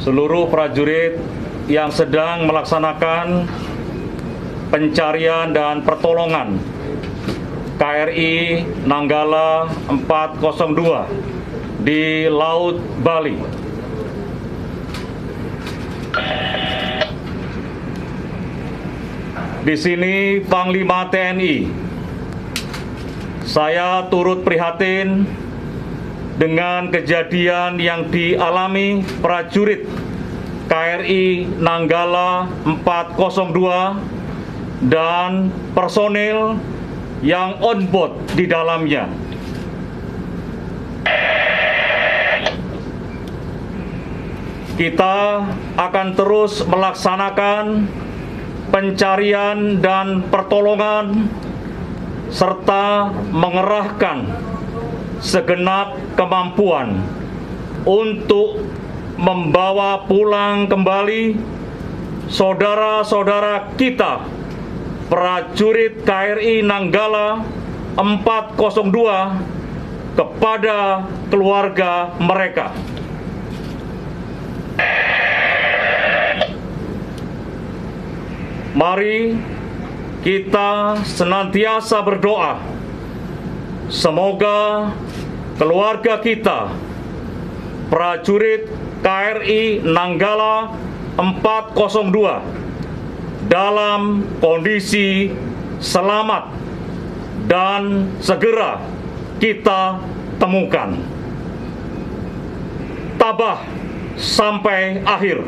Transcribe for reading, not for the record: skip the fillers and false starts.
seluruh prajurit yang sedang melaksanakan pencarian dan pertolongan KRI Nanggala 402 di Laut Bali. Di sini Panglima TNI, saya turut prihatin dengan kejadian yang dialami prajurit KRI Nanggala 402 dan personel yang on board di dalamnya. Kita akan terus melaksanakan pencarian dan pertolongan serta mengerahkan segenap kemampuan untuk membawa pulang kembali saudara-saudara kita prajurit KRI Nanggala 402 kepada keluarga mereka. Mari kita senantiasa berdoa, semoga keluarga kita, prajurit KRI Nanggala 402, dalam kondisi selamat dan segera kita temukan. Tabah sampai akhir.